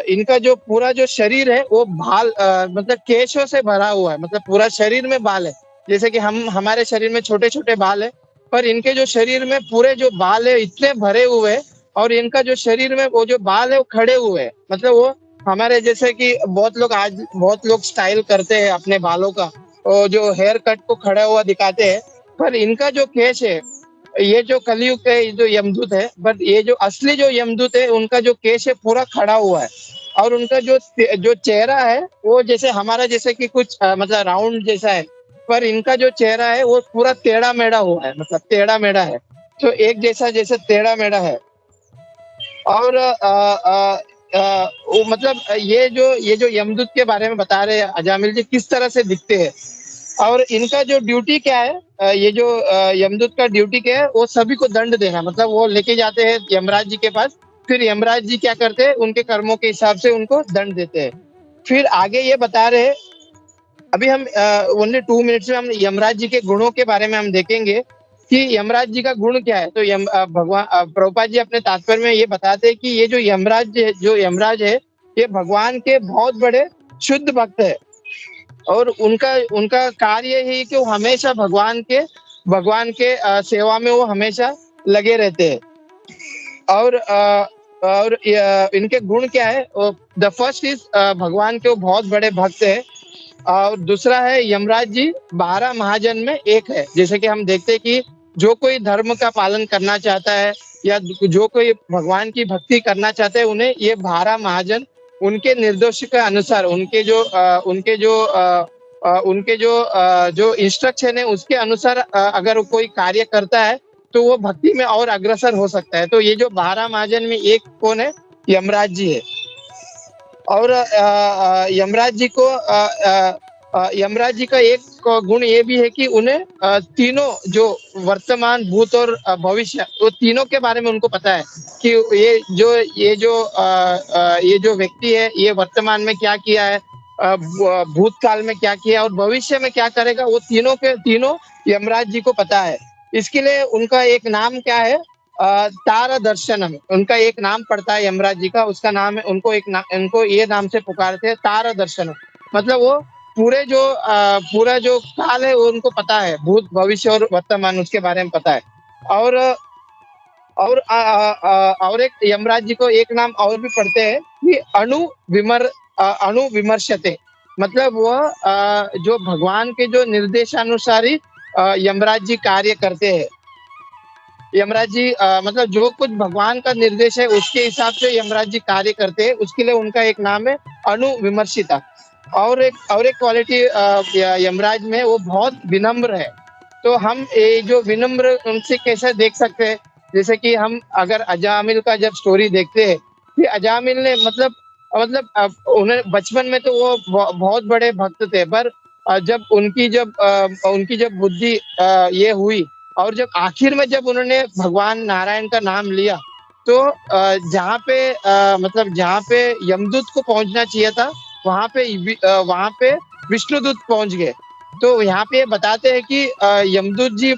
इनका जो पूरा जो शरीर है वो बाल मतलब केशों से भरा हुआ है, मतलब पूरा शरीर में बाल है। जैसे कि हमारे शरीर में छोटे छोटे बाल है, पर इनके जो शरीर में पूरे जो बाल है इतने भरे हुए हैं और इनका जो शरीर में वो जो बाल है वो खड़े हुए हैं, मतलब वो हमारे जैसे कि बहुत लोग स्टाइल करते हैं अपने बालों का, और जो हेयर कट को खड़ा हुआ दिखाते हैं, पर इनका जो केश है, ये जो कलयुग के ये जो यमदूत है, बट ये जो असली जो यमदूत है उनका जो केश है पूरा खड़ा हुआ है। और उनका जो जो चेहरा है वो जैसे हमारा जैसे कि कुछ मतलब राउंड जैसा है, पर इनका जो चेहरा है वो पूरा टेढ़ा मेढ़ा हुआ है, मतलब टेढ़ा मेढ़ा है, तो एक जैसा जैसे टेढ़ा मेढ़ा है। और वो मतलब ये जो यमदूत के बारे में बता रहे हैं अजामिल जी किस तरह से दिखते हैं, और इनका जो ड्यूटी क्या है, ये जो यमदूत का ड्यूटी क्या है, वो सभी को दंड देना, मतलब वो लेके जाते हैं यमराज जी के पास, फिर यमराज जी क्या करते हैं उनके कर्मों के हिसाब से उनको दंड देते हैं। फिर आगे ये बता रहे हैं, अभी हम ओनली 2 मिनट्स में हम यमराज जी के गुणों के बारे में हम देखेंगे कि यमराज जी का गुण क्या है। तो भगवान प्रभुपाद जी अपने तात्पर्य में ये बताते हैं कि ये जो यमराज है ये भगवान के बहुत बड़े शुद्ध भक्त है, और उनका उनका कार्य ही कि वो हमेशा भगवान के सेवा में वो हमेशा लगे रहते हैं। और इनके गुण क्या है, द फर्स्ट इज भगवान के वो बहुत बड़े भक्त है। और दूसरा है यमराज जी 12 महाजन में एक है, जैसे कि हम देखते हैं कि जो कोई धर्म का पालन करना चाहता है या जो कोई भगवान की भक्ति करना चाहते हैं, उन्हें ये 12 महाजन उनके निर्देश के अनुसार जो इंस्ट्रक्शन है उसके अनुसार अगर कोई कार्य करता है तो वो भक्ति में और अग्रसर हो सकता है। तो ये जो 12 महाजन में एक कौन है, यमराज जी है। और यमराज जी का एक गुण ये भी है कि उन्हें तीनों जो वर्तमान भूत और भविष्य, वो तीनों के बारे में उनको पता है कि ये जो व्यक्ति है ये वर्तमान में क्या किया है, भूतकाल में क्या किया और भविष्य में क्या करेगा, वो तीनों के तीनों यमराज जी को पता है। इसके लिए उनका एक नाम क्या है, तारा दर्शनम, उनका एक नाम पड़ता है यमराज जी का, उसका नाम है, उनको ये नाम से पुकारते हैं तारा दर्शनम। मतलब वो पूरा जो काल है वो उनको पता है, भूत भविष्य और वर्तमान उसके बारे में पता है। और और एक यमराज जी को एक नाम और भी पढ़ते हैं कि अणु विमर्शते, मतलब वह जो भगवान के जो निर्देशानुसार ही यमराज जी कार्य करते हैं। यमराज जी मतलब जो कुछ भगवान का निर्देश है उसके हिसाब से यमराज जी कार्य करते हैं, उसके लिए उनका एक नाम है अणु विमर्शिता। और एक क्वालिटी यमराज में वो बहुत विनम्र है। तो हम ये जो विनम्र उनसे कैसे देख सकते हैं, जैसे कि हम अगर अजामिल का जब स्टोरी देखते हैं कि अजामिल ने उन्हें बचपन में तो वो बहुत बड़े भक्त थे, पर उनकी जब बुद्धि ये हुई, और जब आखिर में जब उन्होंने भगवान नारायण का नाम लिया, तो जहाँ पे यमदूत को पहुंचना चाहिए था, वहां पे विष्णुदूत पहुंच गए। तो यहाँ पे बताते हैं कि यमदूत जी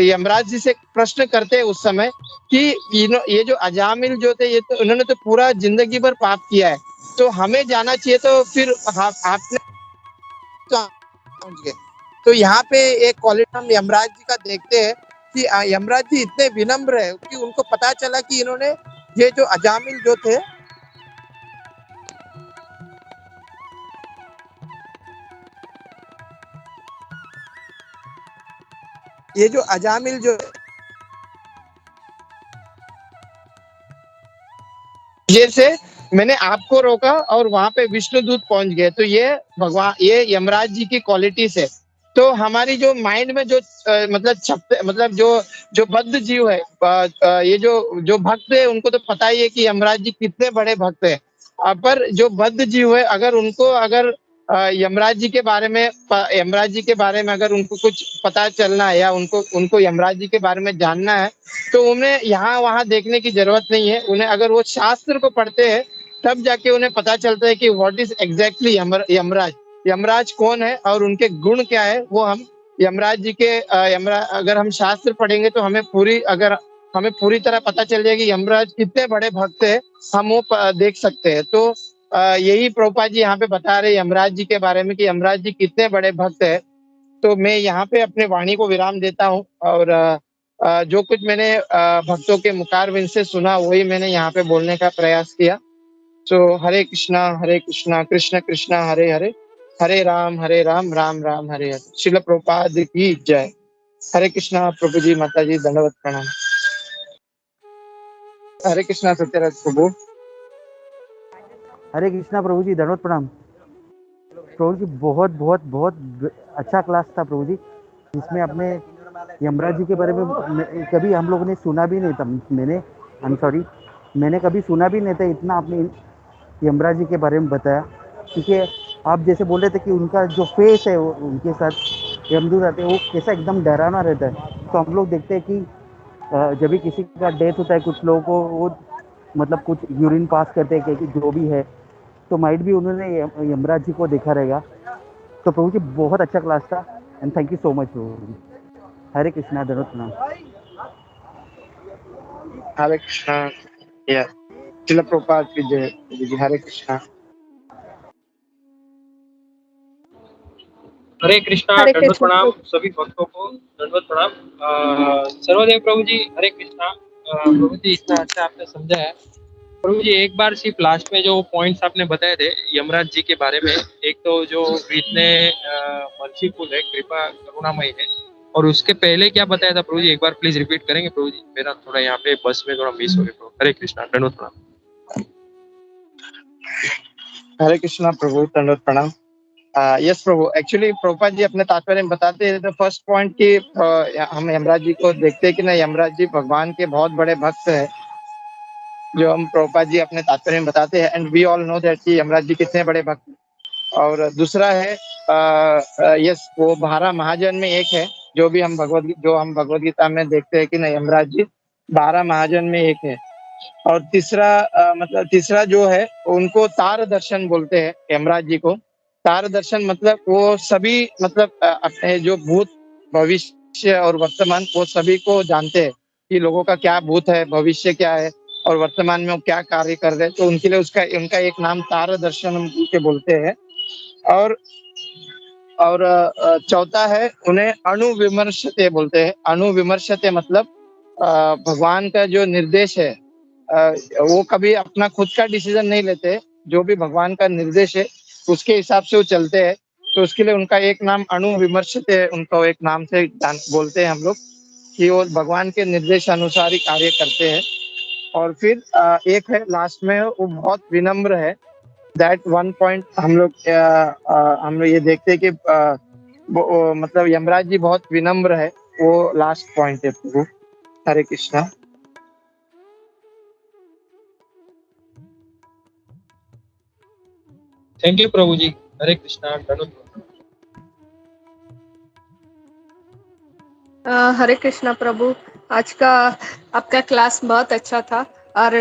यमराज जी से प्रश्न करते हैं उस समय कि ये जो अजामिल जो थे ये तो उन्होंने तो पूरा जिंदगी भर पाप किया है, तो हमें जाना चाहिए, तो फिर आपने तो पहुंच गए। तो यहाँ पे एक क्वालिटी हम यमराज जी का देखते हैं कि यमराज जी इतने विनम्र है कि उनको पता चला कि इन्होंने ये जो अजामिल जो थे, ये जो अजामिल जो जैसे मैंने आपको रोका और वहां पे विष्णुदूत पहुंच गए, तो ये यमराज जी की क्वालिटीज है। तो हमारी जो माइंड में जो मतलब जो बद्ध जीव है, ये जो भक्त है उनको तो पता ही है कि यमराज जी कितने बड़े भक्त है। पर जो बद्ध जीव है, अगर यमराज जी के बारे में अगर उनको कुछ पता चलना है या उनको उनको यमराज जी के बारे में जानना है, तो उन्हें यहाँ वहाँ देखने की जरूरत नहीं है। उन्हें अगर वो शास्त्र को पढ़ते हैं तब जाके उन्हें पता चलता है कि what is exactly Yamraj, Yamraj कौन है और उनके गुण क्या है। वो हम यमराज जी के अगर हम शास्त्र पढ़ेंगे तो हमें पूरी तरह पता चल जाएगी यमराज कितने बड़े भक्त है, हम वो देख सकते हैं। तो यही प्रभुपाद जी यहाँ पे बता रहे यमराज जी के बारे में कि यमराज जी कितने बड़े भक्त है। तो मैं यहाँ पे अपने वाणी को विराम देता हूँ, और जो कुछ मैंने भक्तों के मुखारविंद से सुना वही मैंने यहाँ पे बोलने का प्रयास किया। सो हरे कृष्णा कृष्ण कृष्ण हरे हरे, हरे राम राम राम हरे हरे। शिल प्रभुपाद की जय। हरे कृष्णा प्रभु जी, माता जी, दंडवत प्रणाम। हरे कृष्णा सत्यव्रत प्रभु। हरे कृष्णा प्रभु जी, दंडवत प्रणाम। प्रभु जी बहुत बहुत बहुत अच्छा क्लास था प्रभु जी, जिसमें अपने यमराज जी के बारे में कभी हम लोगों ने सुना भी नहीं था। मैंने कभी सुना भी नहीं था इतना आपने यमराज जी के बारे में बताया। क्योंकि आप जैसे बोल रहे थे कि उनका जो फेस है वो उनके साथ यमदूत आते हैं वो कैसा एकदम डरावना रहता है। तो हम लोग देखते हैं कि जब भी किसी का डेथ होता है कुछ लोगों को वो मतलब कुछ यूरिन पास करते हैं कि जो भी है, तो माइट भी उन्होंने यमराज जी को देखा रहेगा। तो प्रभु जी बहुत अच्छा क्लास था and thank you so much प्रभु जी। हरे कृष्णा, दंडवत प्रणाम। हरे कृष्णा। या शिल प्रभुपाद की जय प्रभु जी। हरे कृष्णा। हरे कृष्णा, हरे दंडवत कृष्ण प्रणाम प्रभु। सभी भक्तों को, दंडवत प्रणाम। सर्वदेव प्रभु जी, हरे कृष्णा। प्रभु जी इतना अच्छा आपने समझा है। प्रभु जी एक बार सिर्फ लास्ट में जो पॉइंट्स आपने बताए थे यमराज जी के बारे में, एक तो जो इतने मर्सीफुल है, कृपा करुणामय है, और उसके पहले क्या बताया था प्रभु जी, एक बार प्लीज रिपीट करेंगे प्रभु जी? मेरा थोड़ा यहाँ पे बस में थोड़ा मिस हो गया प्रभु। हरे कृष्णा, दंडवत प्रणाम। हरे कृष्णा प्रभु, दंडवत प्रणाम। यस प्रभु, एक्चुअली प्रभुपाद जी अपने तात्पर्य में बताते हैं, तो फर्स्ट पॉइंट की हम यमराज जी को देखते हैं कि ना यमराज जी भगवान के बहुत बड़े भक्त है, जो हम प्रभुपाद जी अपने तात्पर्य में बताते हैं। And we all know that कि यमराज जी कितने बड़े भक्त हैं। और दूसरा है यस, वो 12 महाजन में एक है, जो हम भगवद गीता में देखते हैं कि ना यमराज जी 12 महाजन में एक है। और तीसरा मतलब तीसरा जो है उनको तार दर्शन बोलते हैं, यमराज जी को। तार दर्शन मतलब वो सभी मतलब अपने जो भूत, भविष्य और वर्तमान, वो सभी को जानते हैं कि लोगों का क्या भूत है, भविष्य क्या है, और वर्तमान में वो क्या कार्य कर रहे हैं। तो उनके लिए उनका एक नाम तार दर्शन हम के बोलते हैं। और चौथा है, उन्हें अणुविमर्शते बोलते हैं। अणुविमर्शते मतलब भगवान का जो निर्देश है, अ, वो कभी अपना खुद का डिसीजन नहीं लेते। जो भी भगवान का निर्देश है उसके हिसाब से वो चलते हैं। तो उसके लिए उनका एक नाम अणु विमर्शित है, उनको एक नाम से बोलते हैं हम लोग, कि वो भगवान के निर्देश अनुसार ही कार्य करते हैं। और फिर एक है लास्ट में, वो बहुत विनम्र है। दैट वन पॉइंट हम लोग ये देखते हैं कि मतलब यमराज जी बहुत विनम्र है। वो लास्ट पॉइंट है प्रभु। हरे कृष्णा। थैंक यू प्रभु जी। हरे कृष्णा, दंडवत प्रणाम। हरे कृष्णा प्रभु। आज का आपका क्लास बहुत अच्छा था, और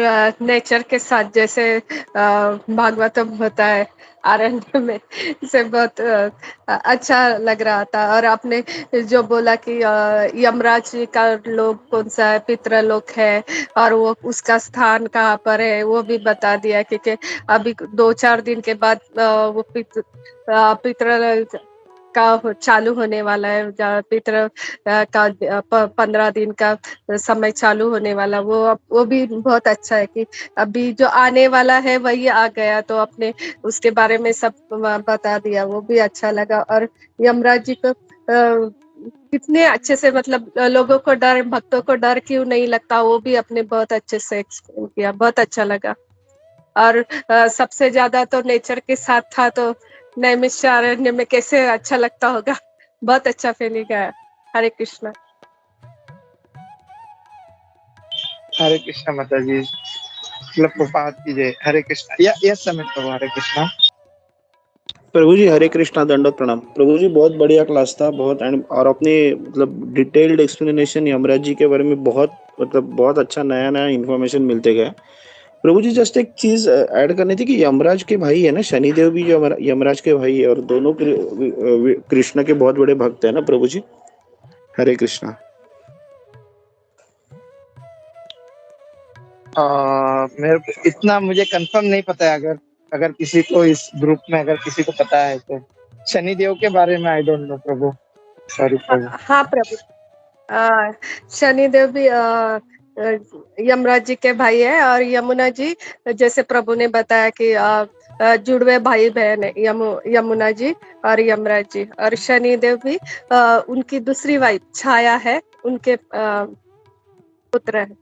नेचर के साथ जैसे भागवतम होता है आरण्य में, से बहुत अच्छा लग रहा था। और आपने जो बोला कि यमराज जी का लोग कौन सा है, पितृलोक है, और वो उसका स्थान कहाँ पर है वो भी बता दिया। क्योंकि अभी 2-4 दिन के बाद वो पितृ का चालू होने वाला है, पितृ का 15 दिन का समय चालू होने वाला। वो भी बहुत अच्छा है कि अभी जो आने वाला है वही आ गया, तो अपने उसके बारे में सब बता दिया, वो भी अच्छा लगा। और यमराज जी को कितने अच्छे से मतलब लोगों को डर, भक्तों को डर क्यों नहीं लगता, वो भी अपने बहुत अच्छे से एक्सप्लेन किया, बहुत अच्छा लगा। और सबसे ज्यादा तो नेचर के साथ था, तो नैमिषारण्य में कैसे अच्छा लगता होगा। बहुत अच्छा फीलिंग आया। हरे कृष्णा। हरे कृष्णा माता जी, मतलब प्रपात कीजिए। हरे कृष्णा। या यस समय प्रभु। हरे कृष्णा। प्रभु जी हरे कृष्णा, दंडवत प्रणाम। प्रभु जी बहुत बढ़िया क्लास था, बहुत एंड और अपने मतलब डिटेल्ड एक्सप्लेनेशन यमराज जी के बारे में बहुत मतलब बहुत अच्छा नया नया इन्फॉर्मेशन मिलते गया। प्रभु जी जस्ट एक चीज ऐड करनी थी कि यमराज के भाई है ना, शनिदेव भी जो यमराज के भाई है, और दोनों कृष्ण के बहुत बड़े भक्त है ना प्रभु जी। हरे कृष्णा। मेरे को इतना मुझे कंफर्म नहीं पता है। अगर अगर किसी को इस ग्रुप में अगर किसी को पता है तो शनिदेव के बारे में आई डोंट नो प्रभु। सॉरी प्रभु। हाँ प्रभु, आ, शनिदेव भी यमराज जी के भाई है, और यमुना जी जैसे प्रभु ने बताया कि जुड़वे भाई बहन है, यमुना जी और यमराज जी, और शनिदेव भी उनकी दूसरी वाइफ छाया है, उनके पुत्र है।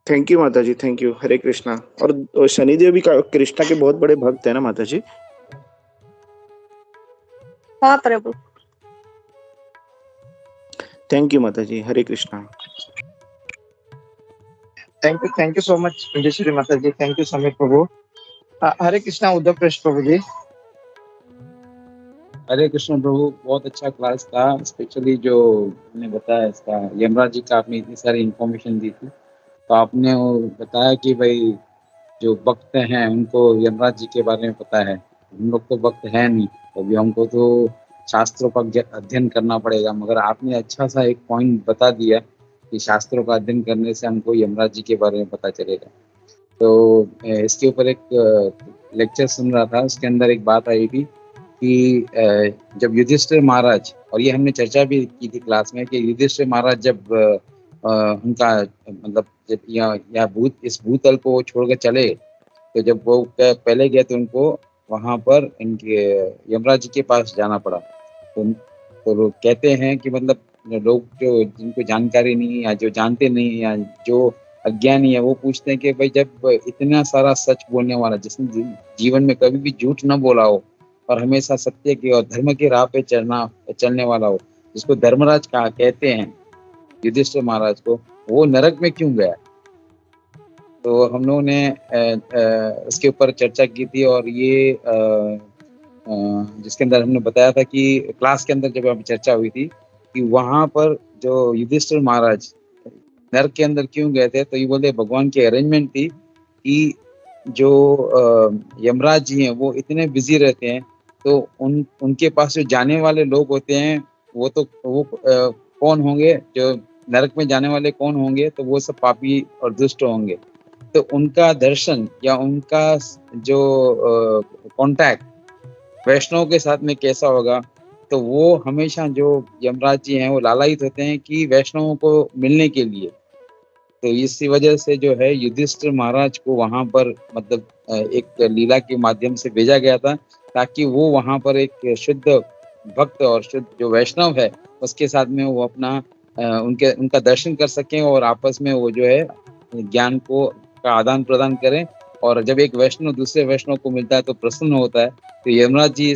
थैंक यू माता जी, थैंक यू। हरे कृष्णा। और शनिदेव भी कृष्णा के बहुत बड़े भक्त है ना माता जी? हाँ प्रभु। थैंक यू माता जी। Hare Krishna. Thank you so much Vijayshree माता जी, थैंक यू समीर प्रभु। हरे कृष्णा उद्धव कृष्ण प्रभु जी। हरे कृष्ण प्रभु, बहुत अच्छा क्लास था। स्पेशली जो आपने बताया इसका, यमराज जी का आपने इतनी सारी इंफॉर्मेशन दी थी, तो आपने वो बताया कि भाई जो भक्त हैं उनको यमराज जी के बारे में पता है। हम लोग तो भक्त है नहीं, अभी हमको तो शास्त्रों का अध्ययन करना पड़ेगा। मगर आपने अच्छा सा एक पॉइंट बता दिया कि शास्त्रों का अध्ययन करने से हमको यमराज जी के बारे में पता चलेगा। तो इसके ऊपर एक लेक्चर सुन रहा था, उसके अंदर एक बात आई थी कि जब युधिष्ठिर महाराज, और ये हमने चर्चा भी की थी क्लास में, कि युधिष्ठिर महाराज जब उनका मतलब जब यहाँ इस भूतल को वो छोड़ के चले, तो जब वो पहले गए तो उनको वहां पर इनके यमराज जी के पास जाना पड़ा। तो लोग कहते हैं कि मतलब लोग जो जिनको जानकारी नहीं है या जो जानते नहीं है या जो अज्ञानी है, वो पूछते हैं कि भाई जब इतना सारा सच बोलने वाला, जिसने जीवन में कभी भी झूठ न बोला हो और हमेशा सत्य की और धर्म की राह पे चलने वाला हो, जिसको धर्मराज कहा कहते हैं युधिष्ठिर महाराज को, वो नरक में क्यों गया? तो हम लोगों ने इसके ऊपर चर्चा की थी, और ये जिसके अंदर हमने बताया था कि क्लास के अंदर जब चर्चा हुई थी कि वहां पर जो युधिष्ठिर महाराज नरक के अंदर क्यों गए थे, तो ये बोलते भगवान की अरेंजमेंट थी कि जो यमराज जी हैं वो इतने बिजी रहते हैं, तो उनके पास जो जाने वाले लोग होते हैं वो कौन होंगे? जो नरक में जाने वाले कौन होंगे? तो वो सब पापी और दुष्ट होंगे। तो उनका दर्शन या उनका जो कांटेक्ट वैष्णव के साथ में कैसा होगा? तो वो हमेशा जो यमराज जी हैं वो लालायित होते हैं कि वैष्णवों को मिलने के लिए। तो इसी वजह से जो है युधिष्ठिर महाराज को वहां पर मतलब एक लीला के माध्यम से भेजा गया था, ताकि वो वहां पर एक शुद्ध भक्त और शुद्ध जो वैष्णव है उसके साथ में वो अपना उनका दर्शन कर सकें, और आपस में वो जो है ज्ञान को का आदान प्रदान करें। और जब एक वैष्णव दूसरे वैष्णव को मिलता है तो प्रसन्न होता है। तो यमराज जी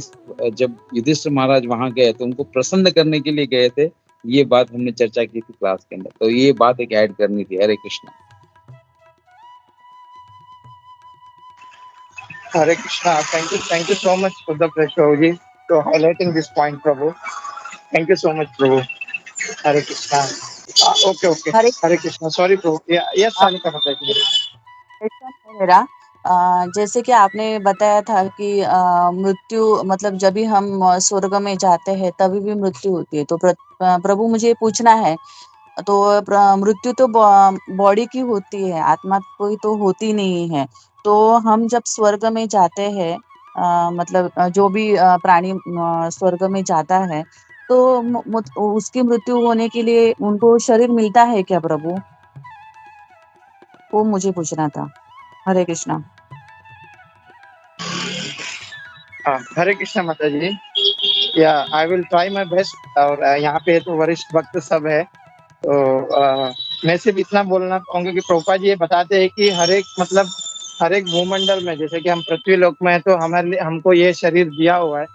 जब युधिष्ठिर महाराज वहां गए तो उनको प्रसन्न करने के लिए गए थे। ये बात हमने चर्चा की थी क्लास के अंदर, तो ये बात एक ऐड करनी थी। Hare Krishna. Hare Krishna, thank you so much Uddhav Krishna प्रभु जी to highlighting this point प्रभु। थैंक यू सो मच प्रभु। Hare Krishna. Okay okay. Hare Hare Krishna, sorry प्रभु। यस आ, सानिका माता जी। क्वेश्चन है मेरा। जैसे कि आपने बताया था कि मृत्यु मतलब जब भी हम स्वर्ग में जाते हैं तभी भी मृत्यु होती है, तो प्रभु मुझे ये पूछना है, तो मृत्यु तो बॉडी की होती है, आत्मा कोई तो होती नहीं है। तो हम जब स्वर्ग में जाते हैं, मतलब जो भी प्राणी स्वर्ग में जाता है, तो उसकी मृत्यु होने के लिए उनको शरीर मिलता है क्या प्रभु? वो मुझे पूछना था। हरे कृष्णा। हरे कृष्णा माता जी। या I will try my best. और यहाँ पे तो वरिष्ठ भक्त सब है, तो मैं सिर्फ इतना बोलना चाहूंगा कि प्रभुपाद जी ये बताते हैं कि हर एक भूमंडल में, जैसे कि हम पृथ्वी लोक में है तो हमारे लिए हमको ये शरीर दिया हुआ है।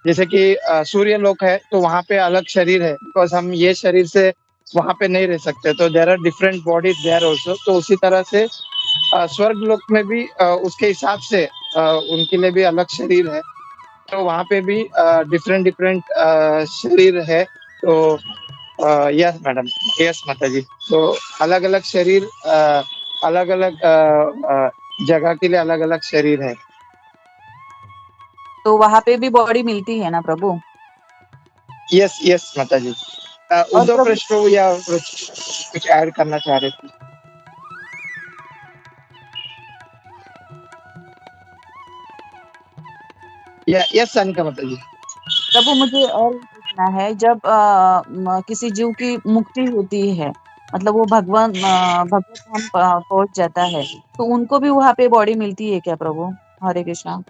जैसे कि सूर्य लोक है तो वहाँ पे अलग शरीर है, बिकॉज हम ये शरीर से वहाँ पे नहीं रह सकते, तो there are different bodies there also. तो उसी तरह से स्वर्ग लोक में भी उसके हिसाब से उनके लिए भी अलग शरीर है। तो वहाँ पे भी डिफरेंट डिफरेंट शरीर है। तो यस मैडम, यस माता जी। तो अलग अलग शरीर, अलग अलग जगह के लिए अलग अलग शरीर है। तो वहां पे भी बॉडी मिलती है ना प्रभु? यस यस माता जी। और उद्धव प्रभु कृष्ण या कुछ ऐड करना चाह रहे थे? या यस सानिका माता जी। प्रभु मुझे और पूछना पूछना है, जब किसी जीव की मुक्ति होती है, मतलब वो भगवत धाम पहुंच जाता है, तो उनको भी वहां पे बॉडी मिलती है क्या प्रभु? हरे कृष्णा।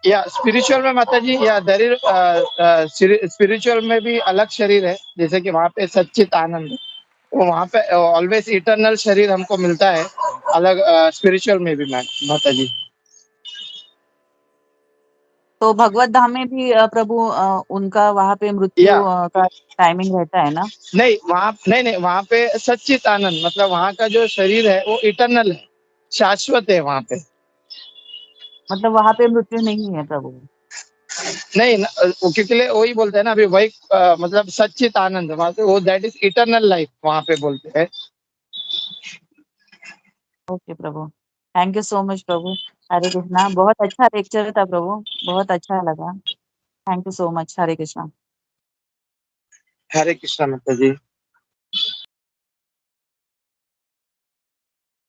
या स्पिरिचुअल में माता जी, या देयर इज स्पिरिचुअल में भी अलग शरीर है, जैसे कि वहाँ पे सच्चित आनंद है, वो वहाँ पे ऑलवेज इटर्नल शरीर हमको मिलता है, अलग स्पिरिचुअल में भी माता जी। तो भगवत धाम में भी प्रभु उनका वहां पे मृत्यु या का टाइमिंग रहता है ना? नहीं, वहाँ पे सच्चित आनंद, मतलब वहाँ का जो शरीर है वो इटर्नल है, शाश्वत है वहाँ पे। मतलब वहां पे मृत्यु नहीं है प्रभु? नहीं वो क्योंकि वही बोलते हैं ना अभी, वही मतलब सच्चित आनंद वहाँ पे, वो दैट इज इटर्नल लाइफ वहाँ पे बोलते हैं। ओके प्रभु, थैंक यू सो मच प्रभु। हरे कृष्णा, बहुत अच्छा लेक्चर था प्रभु, बहुत अच्छा लगा। Thank you so much. Hare Krishna. Hare Krishna माता जी।